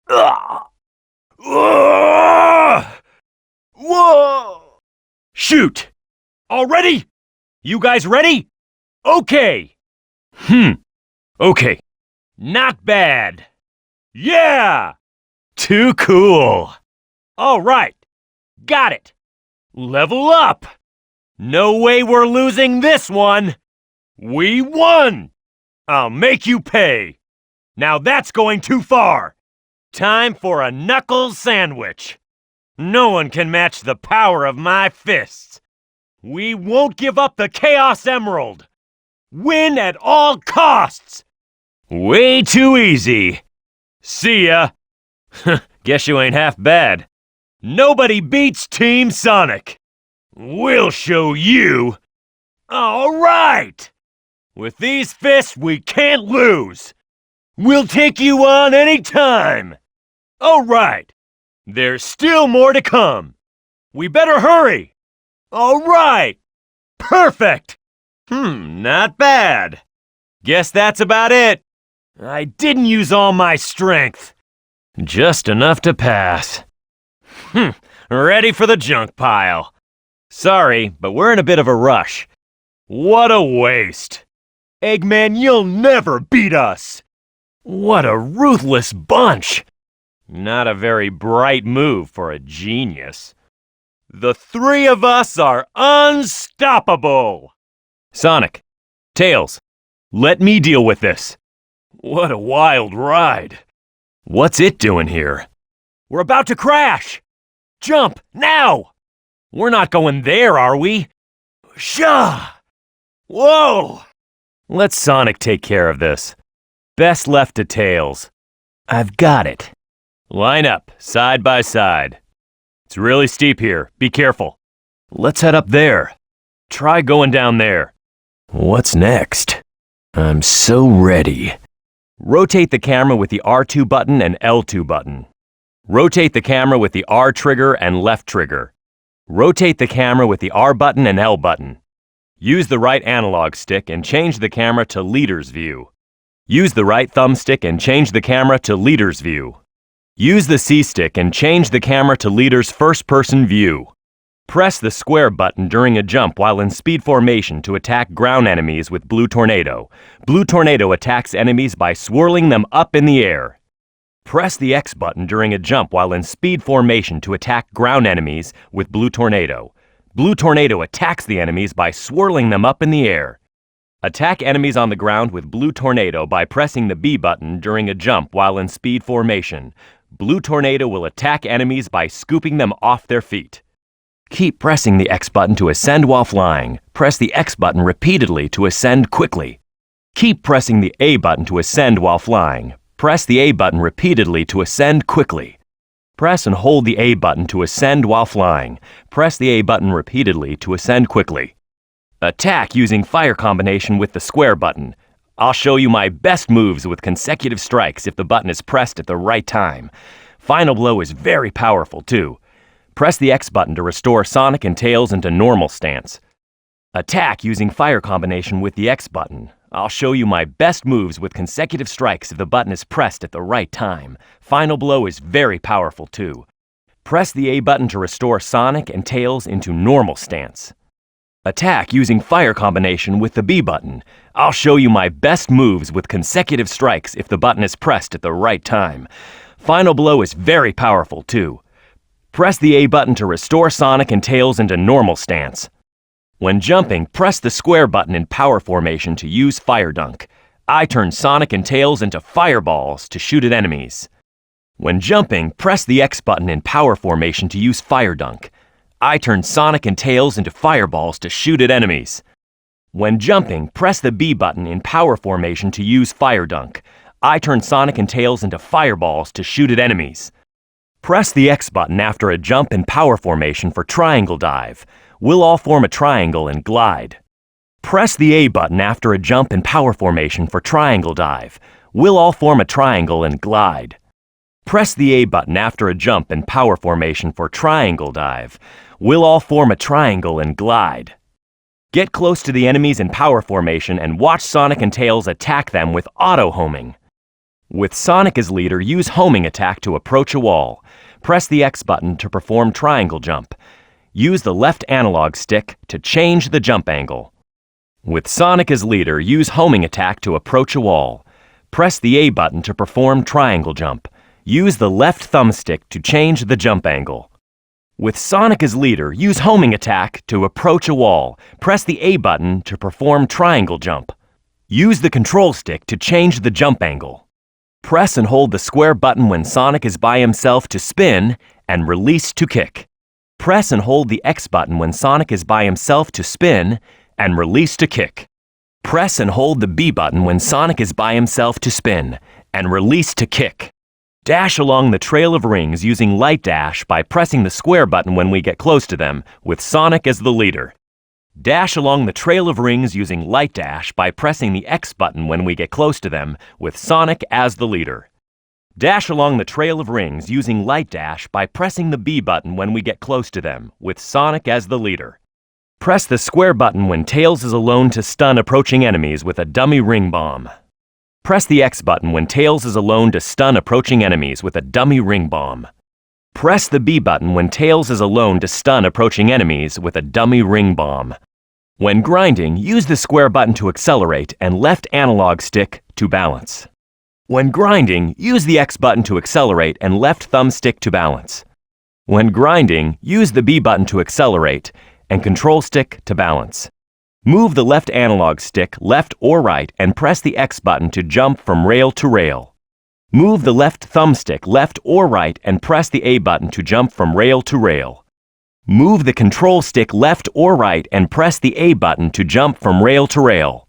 Ugh. Ugh. Whoa! Shoot! All ready? You guys ready? Okay. Okay. Not bad. Yeah! Too cool. All right. Got it. Level up. No way we're losing this one. We won. I'll make you pay. Now that's going too far. Time for a knuckles sandwich. No one can match the power of my fists. We won't give up the Chaos Emerald. Win at all costs. Way too easy. See ya. Guess you ain't half bad. Nobody beats Team Sonic. We'll show you. All right. With these fists, we can't lose. We'll take you on any time. All right. There's still more to come. We better hurry. All right. Perfect. Not bad. Guess that's about it. I didn't use all my strength. Just enough to pass. Ready for the junk pile. Sorry, but we're in a bit of a rush. What a waste. Eggman, you'll never beat us. What a ruthless bunch. Not a very bright move for a genius. The three of us are unstoppable. Sonic, Tails, let me deal with this. What a wild ride. What's it doing here? We're about to crash. Jump, now! We're not going there, are we? Shah! Whoa! Let Sonic take care of this. Best left to Tails. I've got it. Line up, side by side. It's really steep here. Be careful. Let's head up there. Try going down there. What's next? I'm so ready. Rotate the camera with the R2 button and L2 button. Rotate the camera with the R trigger and left trigger. Rotate the camera with the R button and L button. Use the right analog stick and change the camera to leader's view. Use the right thumbstick and change the camera to leader's view. Use the C stick and change the camera to leader's first-person view. Press the square button during a jump while in speed formation to attack ground enemies with Blue Tornado. Blue Tornado attacks enemies by swirling them up in the air. Press the X button during a jump while in speed formation to attack ground enemies with Blue Tornado. Blue Tornado attacks the enemies by swirling them up in the air. Attack enemies on the ground with Blue Tornado by pressing the B button during a jump while in speed formation. Blue Tornado will attack enemies by scooping them off their feet. Keep pressing the X button to ascend while flying. Press the X button repeatedly to ascend quickly. Keep pressing the A button to ascend while flying. Press the A button repeatedly to ascend quickly. Press and hold the A button to ascend while flying. Press the A button repeatedly to ascend quickly. Attack using fire combination with the square button. I'll show you my best moves with consecutive strikes if the button is pressed at the right time. Final blow is very powerful too. Press the X button to restore Sonic and Tails into normal stance. Attack using fire combination with the X button. I'll show you my best moves with consecutive strikes if the button is pressed at the right time. Final blow is very powerful too. Press the A button to restore Sonic and Tails into normal stance. Attack using fire combination with the B button. I'll show you my best moves with consecutive strikes if the button is pressed at the right time. Final blow is very powerful too. Press the A button to restore Sonic and Tails into normal stance. When jumping, press the square button in power formation to use Fire Dunk. I turn Sonic and Tails into fireballs to shoot at enemies. When jumping, press the X button in power formation to use Fire Dunk. I turn Sonic and Tails into fireballs to shoot at enemies. When jumping, press the B button in power formation to use Fire Dunk. I turn Sonic and Tails into fireballs to shoot at enemies. Press the X button after a jump in power formation for triangle dive. We'll all form a triangle and glide. Press the A button after a jump in power formation for triangle dive. We'll all form a triangle and glide. Press the A button after a jump in power formation for triangle dive. We'll all form a triangle and glide. Get close to the enemies in power formation and watch Sonic and Tails attack them with auto-homing. With Sonic as leader, use homing attack to approach a wall. Press the X button to perform triangle jump. Use the left analog stick to change the jump angle. With Sonic as leader, use homing attack to approach a wall. Press the A button to perform triangle jump. Use the left thumbstick to change the jump angle. With Sonic as leader, use homing attack to approach a wall. Press the A button to perform triangle jump. Use the control stick to change the jump angle. Press and hold the square button when Sonic is by himself to spin and release to kick. Press and hold the X button when Sonic is by himself to spin and release to kick. Press and hold the B button when Sonic is by himself to spin and release to kick. Dash along the trail of rings using light dash by pressing the square button when we get close to them, with Sonic as the leader. Dash along the trail of rings using light dash by pressing the X button when we get close to them, with Sonic as the leader. Dash along the trail of rings using light dash by pressing the B button when we get close to them, with Sonic as the leader. Press the square button when Tails is alone to stun approaching enemies with a dummy ring bomb. Press the X button when Tails is alone to stun approaching enemies with a dummy ring bomb. Press the B button when Tails is alone to stun approaching enemies with a dummy ring bomb. When grinding, use the square button to accelerate and left analog stick to balance. When grinding, use the X button to accelerate and left thumbstick to balance. When grinding, use the B button to accelerate and control stick to balance. Move the left analog stick left or right and press the X button to jump from rail to rail. Move the left thumbstick left or right and press the A button to jump from rail to rail. Move the control stick left or right and press the A button to jump from rail to rail.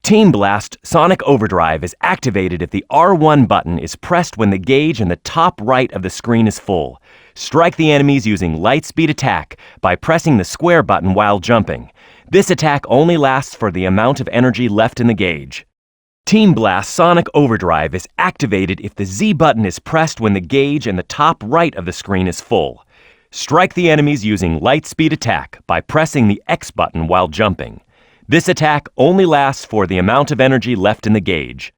Team Blast Sonic Overdrive is activated if the R1 button is pressed when the gauge in the top right of the screen is full. Strike the enemies using Lightspeed Attack by pressing the square button while jumping. This attack only lasts for the amount of energy left in the gauge. Team Blast Sonic Overdrive is activated if the Z button is pressed when the gauge in the top right of the screen is full. Strike the enemies using Lightspeed Attack by pressing the X button while jumping. This attack only lasts for the amount of energy left in the gauge.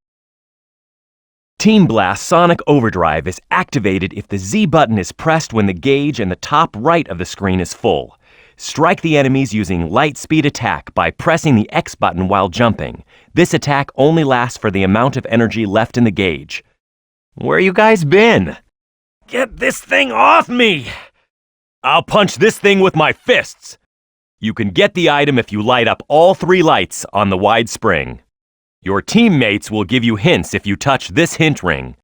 Team Blast Sonic Overdrive is activated if the Z button is pressed when the gauge in the top right of the screen is full. Strike the enemies using Lightspeed Attack by pressing the X button while jumping. This attack only lasts for the amount of energy left in the gauge. Where you guys been? Get this thing off me! I'll punch this thing with my fists. You can get the item if you light up all 3 lights on the wide spring. Your teammates will give you hints if you touch this hint ring.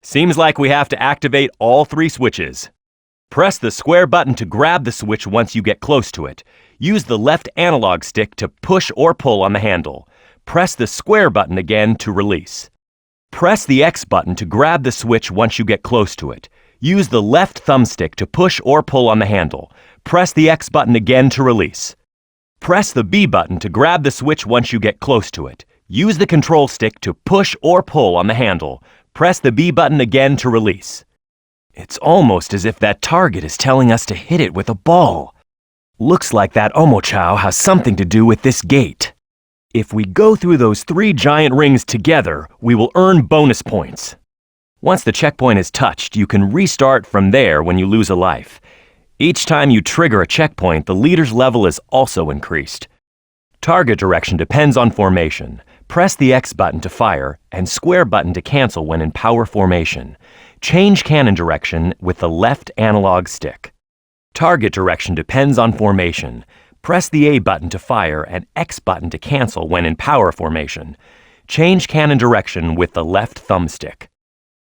Seems like we have to activate all 3 switches. Press the square button to grab the switch once you get close to it. Use the left analog stick to push or pull on the handle. Press the square button again to release. Press the X button to grab the switch once you get close to it. Use the left thumbstick to push or pull on the handle. Press the X button again to release. Press the B button to grab the switch once you get close to it. Use the control stick to push or pull on the handle. Press the B button again to release. It's almost as if that target is telling us to hit it with a ball. Looks like that Omochao has something to do with this gate. If we go through those 3 giant rings together, we will earn bonus points. Once the checkpoint is touched, you can restart from there when you lose a life. Each time you trigger a checkpoint, the leader's level is also increased. Target direction depends on formation. Press the X button to fire and square button to cancel when in power formation. Change cannon direction with the left analog stick. Target direction depends on formation. Press the A button to fire and X button to cancel when in power formation. Change cannon direction with the left thumbstick.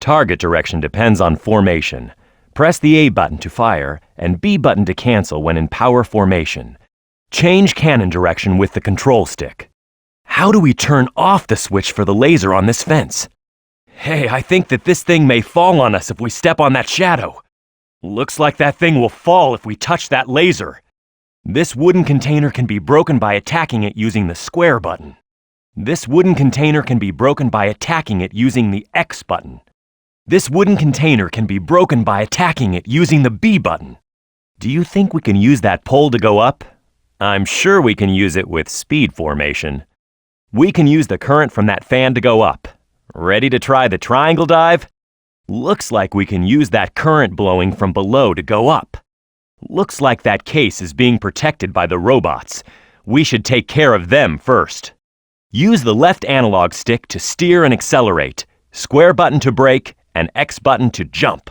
Target direction depends on formation. Press the A button to fire and B button to cancel when in power formation. Change cannon direction with the control stick. How do we turn off the switch for the laser on this fence? Hey, I think that this thing may fall on us if we step on that shadow. Looks like that thing will fall if we touch that laser. This wooden container can be broken by attacking it using the square button. This wooden container can be broken by attacking it using the X button. This wooden container can be broken by attacking it using the B button. Do you think we can use that pole to go up? I'm sure we can use it with speed formation. We can use the current from that fan to go up. Ready to try the triangle dive? Looks like we can use that current blowing from below to go up. Looks like that case is being protected by the robots. We should take care of them first. Use the left analog stick to steer and accelerate, square button to brake, and X button to jump.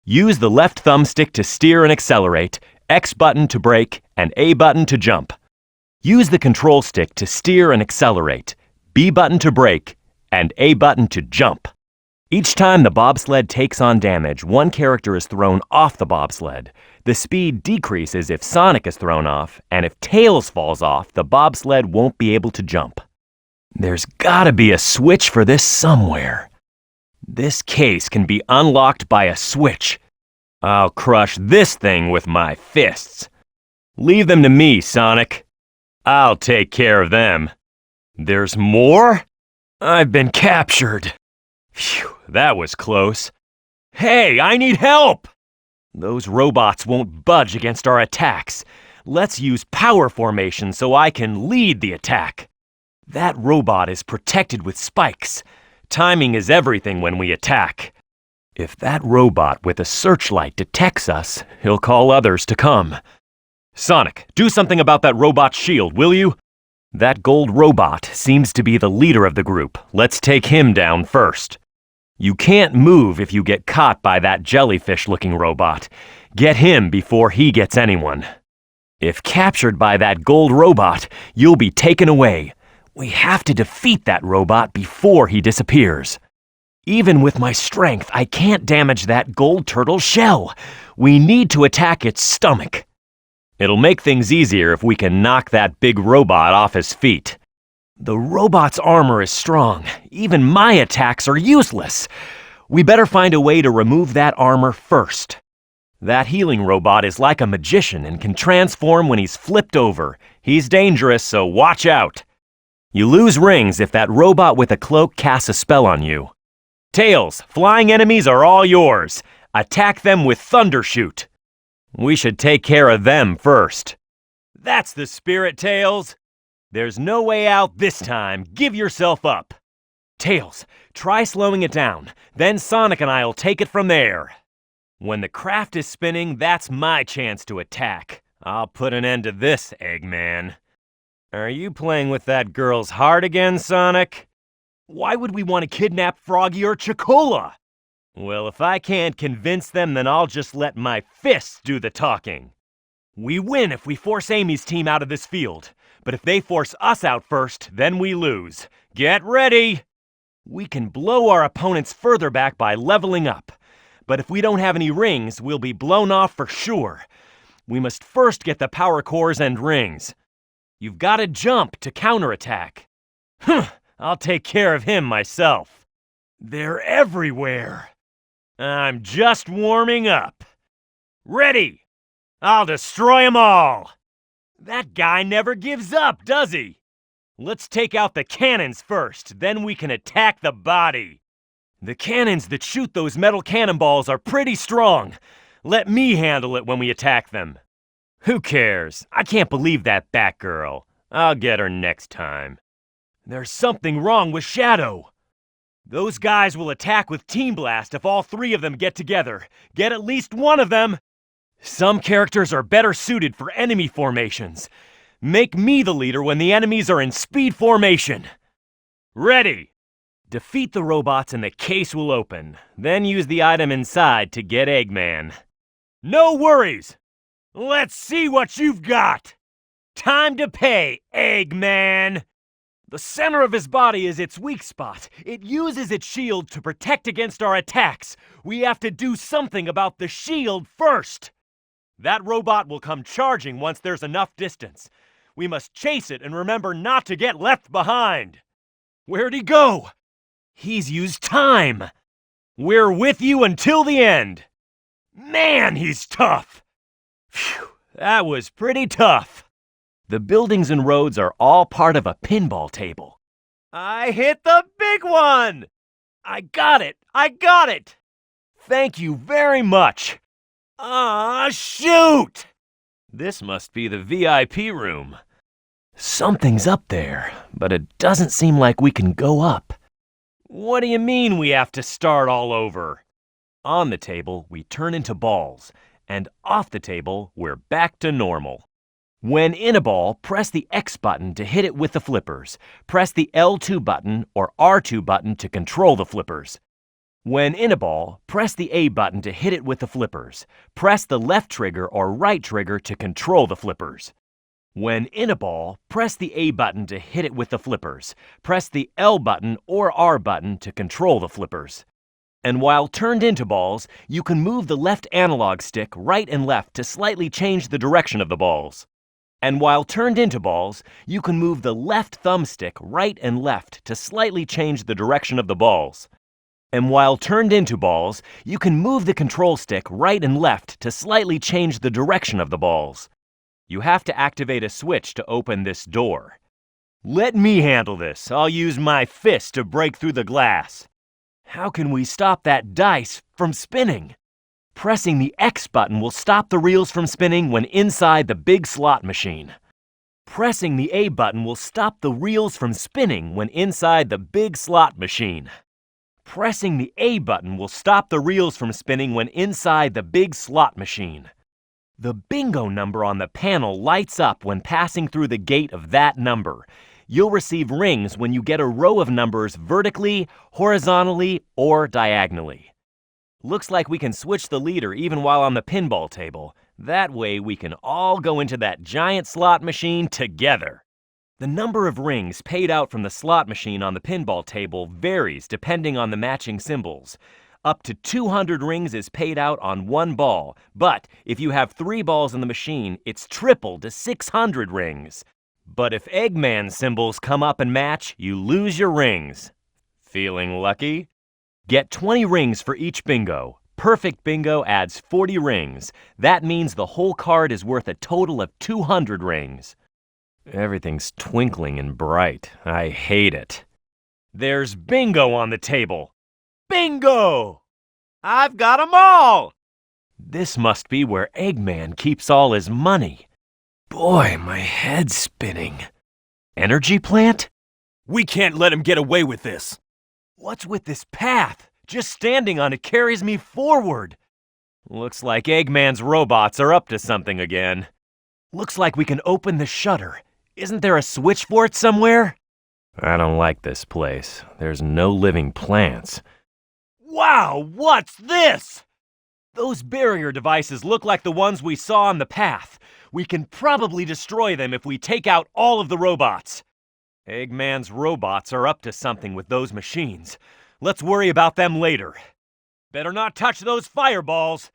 Use the left thumbstick to steer and accelerate, X button to brake, and A button to jump. Use the control stick to steer and accelerate, B button to brake, and A button to jump. Each time the bobsled takes on damage, one character is thrown off the bobsled. The speed decreases if Sonic is thrown off, and if Tails falls off, the bobsled won't be able to jump. There's gotta be a switch for this somewhere. This case can be unlocked by a switch. I'll crush this thing with my fists. Leave them to me, Sonic. I'll take care of them. There's more? I've been captured. Phew, that was close. Hey, I need help! Those robots won't budge against our attacks. Let's use power formation so I can lead the attack. That robot is protected with spikes. Timing is everything when we attack. If that robot with a searchlight detects us, he'll call others to come. Sonic, do something about that robot's shield, will you? That gold robot seems to be the leader of the group. Let's take him down first. You can't move if you get caught by that jellyfish-looking robot. Get him before he gets anyone. If captured by that gold robot, you'll be taken away. We have to defeat that robot before he disappears. Even with my strength, I can't damage that gold turtle's shell. We need to attack its stomach. It'll make things easier if we can knock that big robot off his feet. The robot's armor is strong. Even my attacks are useless. We better find a way to remove that armor first. That healing robot is like a magician and can transform when he's flipped over. He's dangerous, so watch out. You lose rings if that robot with a cloak casts a spell on you. Tails, flying enemies are all yours. Attack them with Thundershoot. We should take care of them first. That's the spirit, Tails. There's no way out this time. Give yourself up. Tails, try slowing it down. Then Sonic and I'll take it from there. When the craft is spinning, that's my chance to attack. I'll put an end to this, Eggman. Are you playing with that girl's heart again, Sonic? Why would we want to kidnap Froggy or Chocola? Well, if I can't convince them, then I'll just let my fists do the talking. We win if we force Amy's team out of this field. But if they force us out first, then we lose. Get ready! We can blow our opponents further back by leveling up. But if we don't have any rings, we'll be blown off for sure. We must first get the power cores and rings. You've got to jump to counterattack. I'll take care of him myself. They're everywhere. I'm just warming up. Ready! I'll destroy them all! That guy never gives up, does he? Let's take out the cannons first, then we can attack the body. The cannons that shoot those metal cannonballs are pretty strong. Let me handle it when we attack them. Who cares? I can't believe that Batgirl. I'll get her next time. There's something wrong with Shadow. Those guys will attack with Team Blast if all three of them get together. Get at least one of them! Some characters are better suited for enemy formations. Make me the leader when the enemies are in speed formation. Ready! Defeat the robots and the case will open. Then use the item inside to get Eggman. No worries! Let's see what you've got! Time to pay, Eggman! The center of his body is its weak spot. It uses its shield to protect against our attacks. We have to do something about the shield first. That robot will come charging once there's enough distance. We must chase it and remember not to get left behind. Where'd he go? He's used time. We're with you until the end. Man, he's tough. Phew, that was pretty tough. The buildings and roads are all part of a pinball table. I hit the big one! I got it! I got it! Thank you very much. Ah, shoot! This must be the VIP room. Something's up there, but it doesn't seem like we can go up. What do you mean we have to start all over? On the table, we turn into balls, and off the table, we're back to normal. When in a ball, press the X button to hit it with the flippers. Press the L2 button or R2 button to control the flippers. When in a ball, press the A button to hit it with the flippers. Press the left trigger or right trigger to control the flippers. When in a ball, press the A button to hit it with the flippers. Press the L button or R button to control the flippers. And while turned into balls, you can move the left analog stick right and left to slightly change the direction of the balls. And while turned into balls, you can move the left thumbstick right and left to slightly change the direction of the balls. And while turned into balls, you can move the control stick right and left to slightly change the direction of the balls. You have to activate a switch to open this door. Let me handle this. I'll use my fist to break through the glass. How can we stop that dice from spinning? Pressing the X button will stop the reels from spinning when inside the big slot machine. Pressing the A button will stop the reels from spinning when inside the big slot machine. Pressing the A button will stop the reels from spinning when inside the big slot machine. The bingo number on the panel lights up when passing through the gate of that number. You'll receive rings when you get a row of numbers vertically, horizontally, or diagonally. Looks like we can switch the leader even while on the pinball table. That way we can all go into that giant slot machine together. The number of rings paid out from the slot machine on the pinball table varies depending on the matching symbols. Up to 200 rings is paid out on one ball, but if you have 3 balls in the machine, it's triple to 600 rings. But if Eggman symbols come up and match, you lose your rings. Feeling lucky? Get 20 rings for each bingo. Perfect bingo adds 40 rings. That means the whole card is worth a total of 200 rings. Everything's twinkling and bright. I hate it. There's bingo on the table. Bingo! I've got 'em all! This must be where Eggman keeps all his money. Boy, my head's spinning. Energy plant? We can't let him get away with this. What's with this path? Just standing on it carries me forward. Looks like Eggman's robots are up to something again. Looks like we can open the shutter. Isn't there a switch for it somewhere? I don't like this place. There's no living plants. Wow, what's this? Those barrier devices look like the ones we saw on the path. We can probably destroy them if we take out all of the robots. Eggman's robots are up to something with those machines. Let's worry about them later. Better not touch those fireballs.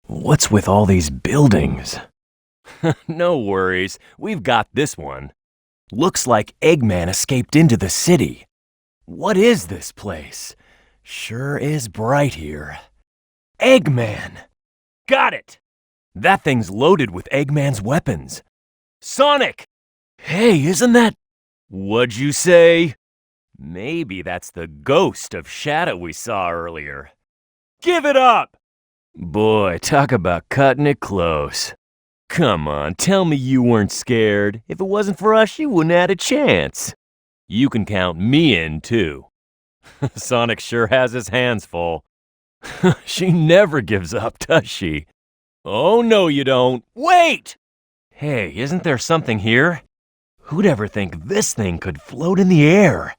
What's with all these buildings? No worries, we've got this one. Looks like Eggman escaped into the city. What is this place? Sure is bright here. Eggman! Got it! That thing's loaded with Eggman's weapons. Sonic! Hey, isn't that... What'd you say? Maybe that's the ghost of Shadow we saw earlier. Give it up! Boy, talk about cutting it close. Come on, tell me you weren't scared. If it wasn't for us, you wouldn't have had a chance. You can count me in, too. Sonic sure has his hands full. She never gives up, does she? Oh, no, you don't. Wait! Hey, isn't there something here? Who'd ever think this thing could float in the air?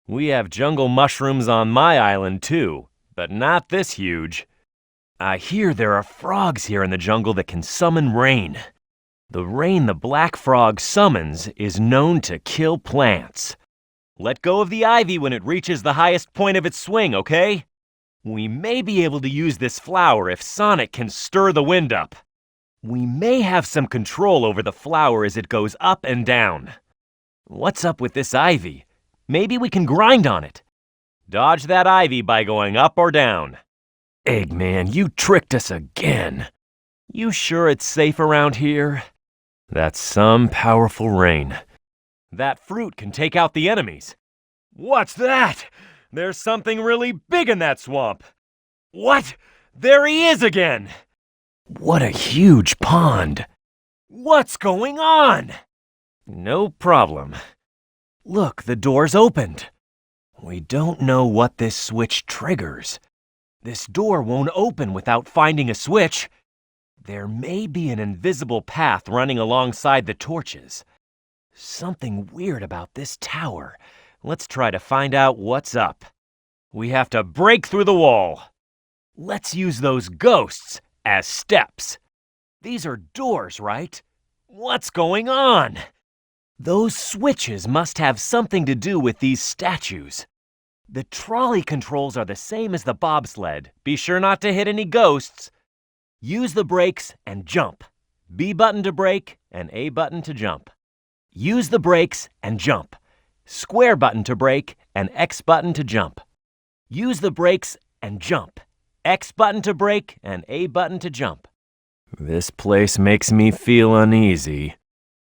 We have jungle mushrooms on my island, too, but not this huge. I hear there are frogs here in the jungle that can summon rain. The rain the black frog summons is known to kill plants. Let go of the ivy when it reaches the highest point of its swing, okay? We may be able to use this flower if Sonic can stir the wind up. We may have some control over the flower as it goes up and down. What's up with this ivy? Maybe we can grind on it. Dodge that ivy by going up or down. Eggman, you tricked us again. You sure it's safe around here? That's some powerful rain. That fruit can take out the enemies. What's that? There's something really big in that swamp. What? There he is again! What a huge pond! What's going on? No problem. Look, the door's opened. We don't know what this switch triggers. This door won't open without finding a switch. There may be an invisible path running alongside the torches. Something weird about this tower. Let's try to find out what's up. We have to break through the wall. Let's use those ghosts as steps. These are doors, right? What's going on? Those switches must have something to do with these statues. The trolley controls are the same as the bobsled. Be sure not to hit any ghosts. Use the brakes and jump. B button to brake and A button to jump. Use the brakes and jump. Square button to brake and X button to jump. Use the brakes and jump. X button to brake and A button to jump. This place makes me feel uneasy.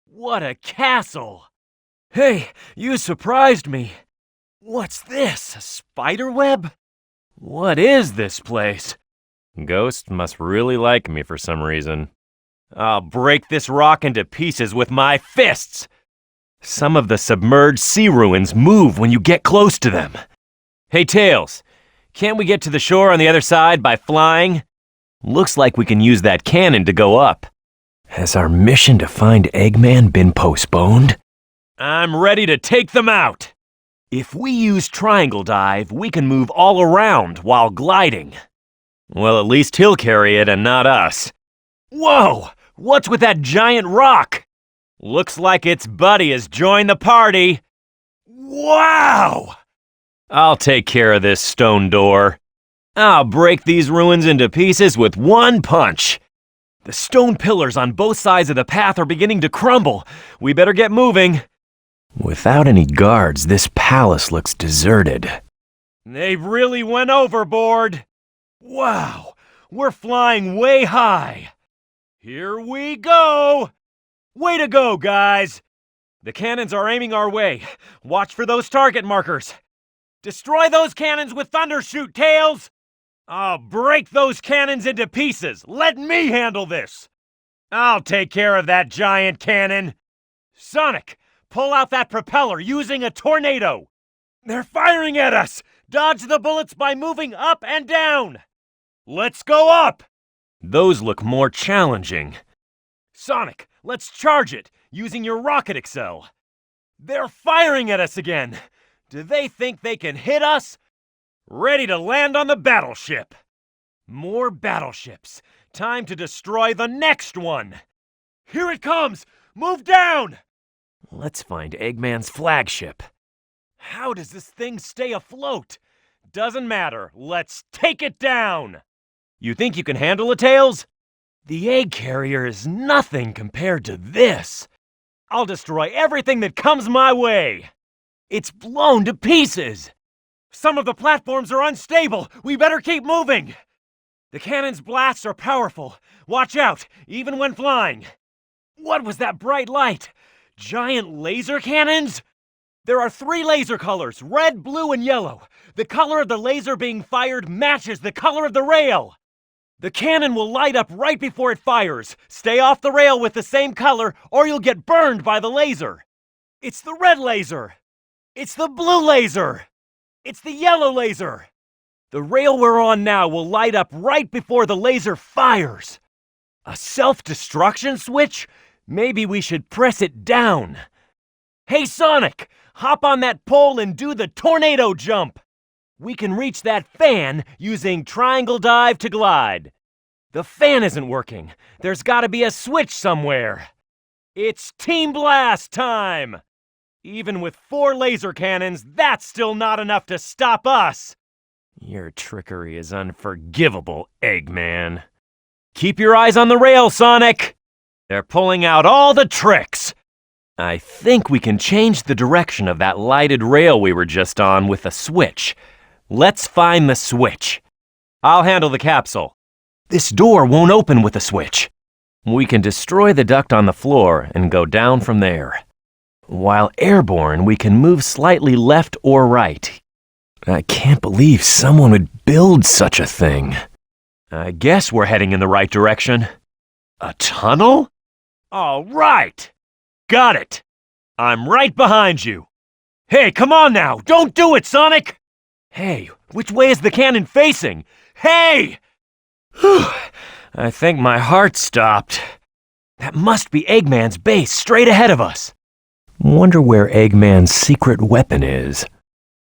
What a castle! Hey, you surprised me. What's this, a spider web? What is this place? Ghosts must really like me for some reason. I'll break this rock into pieces with my fists. Some of the submerged sea ruins move when you get close to them. Hey, Tails, can't we get to the shore on the other side by flying? Looks like we can use that cannon to go up. Has our mission to find Eggman been postponed? I'm ready to take them out. If we use triangle dive, we can move all around while gliding. Well, at least he'll carry it and not us. Whoa! What's with that giant rock? Looks like its buddy has joined the party. Wow! I'll take care of this stone door. I'll break these ruins into pieces with one punch. The stone pillars on both sides of the path are beginning to crumble. We better get moving. Without any guards, this palace looks deserted. They really went overboard. Wow, we're flying way high. Here we go. Way to go, guys. The cannons are aiming our way. Watch for those target markers. Destroy those cannons with Thundershoot, Tails. I'll break those cannons into pieces. Let me handle this. I'll take care of that giant cannon. Sonic, pull out that propeller using a tornado. They're firing at us. Dodge the bullets by moving up and down. Let's go up. Those look more challenging. Sonic, let's charge it using your rocket Excel. They're firing at us again. Do they think they can hit us? Ready to land on the battleship. More battleships. Time to destroy the next one. Here it comes. Move down. Let's find Eggman's flagship. How does this thing stay afloat? Doesn't matter. Let's take it down. You think you can handle it, Tails? The egg carrier is nothing compared to this. I'll destroy everything that comes my way. It's blown to pieces. Some of the platforms are unstable. We better keep moving. The cannon's blasts are powerful. Watch out, even when flying. What was that bright light? Giant laser cannons? There are 3 laser colors, red, blue, and yellow. The color of the laser being fired matches the color of the rail. The cannon will light up right before it fires. Stay off the rail with the same color, or you'll get burned by the laser. It's the red laser. It's the blue laser. It's the yellow laser. The rail we're on now will light up right before the laser fires. A self-destruction switch? Maybe we should press it down. Hey, Sonic! Hop on that pole and do the tornado jump! We can reach that fan using triangle dive to glide. The fan isn't working. There's gotta be a switch somewhere. It's Team Blast time! Even with 4 laser cannons, that's still not enough to stop us! Your trickery is unforgivable, Eggman. Keep your eyes on the rail, Sonic! They're pulling out all the tricks! I think we can change the direction of that lighted rail we were just on with a switch. Let's find the switch. I'll handle the capsule. This door won't open with a switch. We can destroy the duct on the floor and go down from there. While airborne, we can move slightly left or right. I can't believe someone would build such a thing. I guess we're heading in the right direction. A tunnel? All right! Got it! I'm right behind you. Hey, come on now! Don't do it, Sonic! Hey, which way is the cannon facing? Hey! I think my heart stopped. That must be Eggman's base straight ahead of us. Wonder where Eggman's secret weapon is.